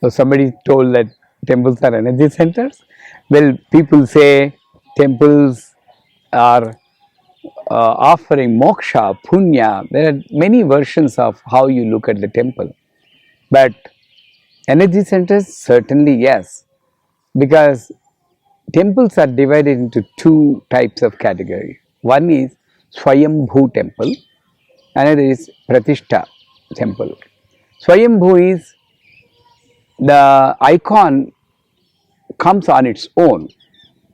So somebody told that temples are energy centers. Well, people say temples are offering moksha, punya. There are many versions of how you look at the temple. But energy centers, certainly yes, because temples are divided into two types of category. One is Swayambhu temple, another is Pratishta temple. Swayambhu is the icon comes on its own.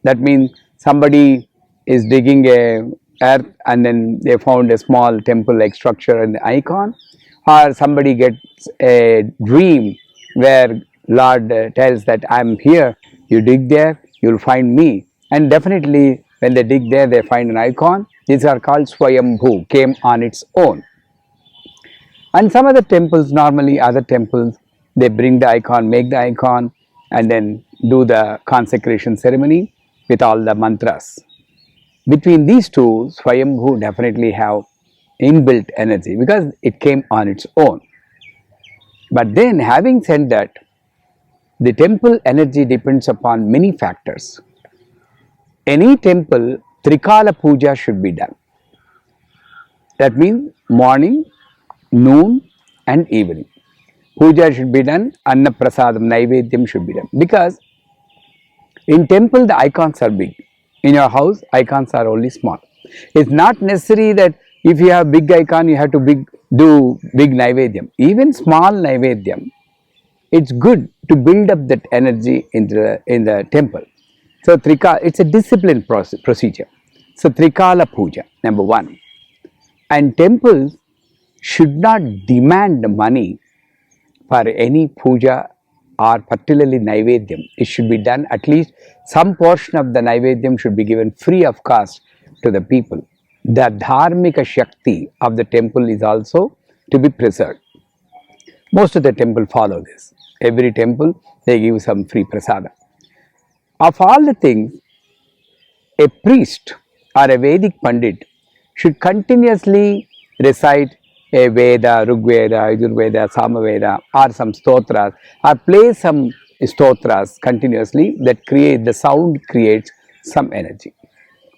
That means somebody is digging a earth and then they found a small temple like structure and the icon, or somebody gets a dream where Lord tells that I am here, you dig there, you will find me, and definitely when they dig there they find an icon. These are called Swayambhu, came on its own. And some other temples, normally other temples, they bring the icon, make the icon, and then do the consecration ceremony with all the mantras. Between these two, Swayambhu definitely have inbuilt energy because it came on its own. But then, having said that, the temple energy depends upon many factors. Any temple, Trikala Puja should be done. That means morning, noon, and evening. Puja should be done, Anna Prasadam, Naivedyam should be done. Because in temple the icons are big. In your house, icons are only small. It's not necessary that if you have big icon, you have to do big Naivedyam. Even small Naivedyam, it's good to build up that energy in the temple. So it's a disciplined procedure. So Trikala Puja, number one. And temples should not demand money for any puja or particularly Naivedyam. It should be done, at least some portion of the Naivedyam should be given free of cost to the people. The Dharmika Shakti of the temple is also to be preserved. Most of the temple follow this. Every temple they give some free prasada. Of all the things, a priest or a Vedic Pandit should continuously recite a Veda, Rigveda, Yajurveda, Samaveda, or some stotras, or play some stotras continuously that create the sound creates some energy.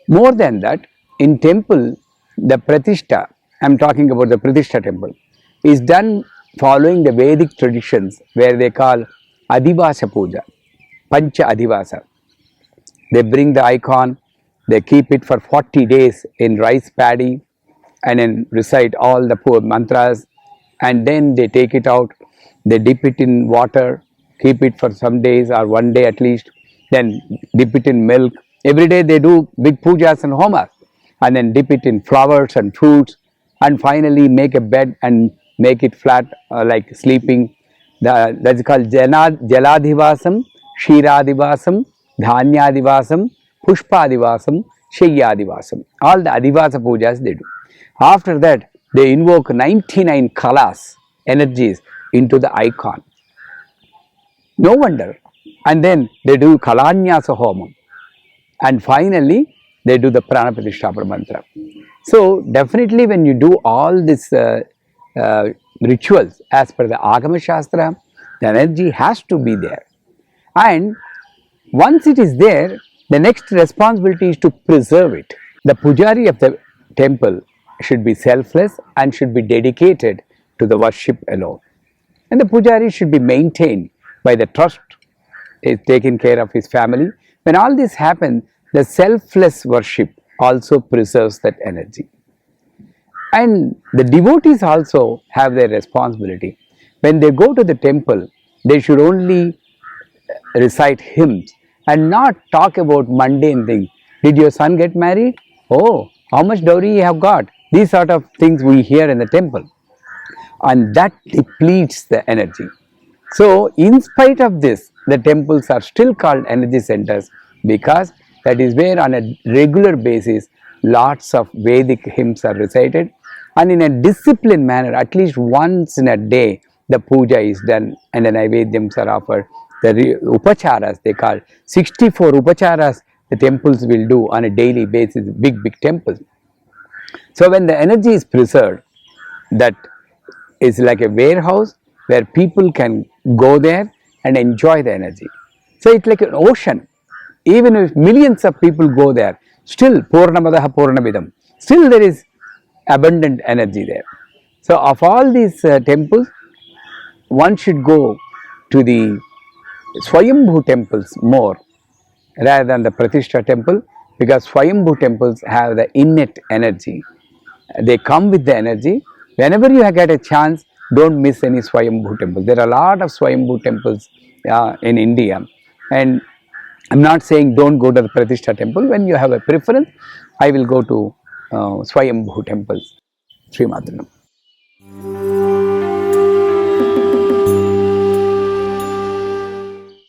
More than that, in temple, the Pratishta, I am talking about the Pratishta temple, is done following the Vedic traditions where they call Adivasa Puja, Pancha Adivasa. They bring the icon, they keep it for 40 days in rice paddy and then recite all the poor mantras, and then they take it out, they dip it in water, keep it for some days or one day at least, then dip it in milk. Every day they do big pujas and homas, and then dip it in flowers and fruits, and finally make a bed and make it flat like sleeping. That's called Jaladhivasam, Kshiradivasam, Dhanyadivasam, Pushpadivasam, Shayyadivasam. All the Adivasa pujas they do. After that, they invoke 99 kalas, energies, into the icon. No wonder. And then they do Kalanyasa Homam. And finally, they do the Pranapratishtapana mantra. So, definitely when you do all these rituals as per the Agama Shastra, the energy has to be there. And once it is there, the next responsibility is to preserve it. The pujari of the temple should be selfless and should be dedicated to the worship alone. And the pujari should be maintained by the trust, is taken care of his family. When all this happens, the selfless worship also preserves that energy. And the devotees also have their responsibility. When they go to the temple, they should only recite hymns and not talk about mundane things. Did your son get married? Oh, how much dowry you have got? These sort of things we hear in the temple. And that depletes the energy. So, in spite of this, the temples are still called energy centers because that is where on a regular basis lots of Vedic hymns are recited, and in a disciplined manner, at least once in a day, the puja is done and the Naivedyams are offered. The upacharas, they call 64 upacharas, the temples will do on a daily basis, big temples. So, when the energy is preserved, that is like a warehouse where people can go there, and enjoy the energy. So it's like an ocean. Even if millions of people go there, still Purnamadaha Purnamidam, still there is abundant energy there. So of all these temples, one should go to the Swayambhu temples more rather than the Pratishtha temple, because Swayambhu temples have the innate energy. They come with the energy. Whenever you get a chance, don't miss any Swayambhu temple. There are a lot of Swayambhu temples in India, and I'm not saying don't go to the Pratishtha temple. When you have a preference, I will go to Swayambhu temples. Sri Matre Namaha.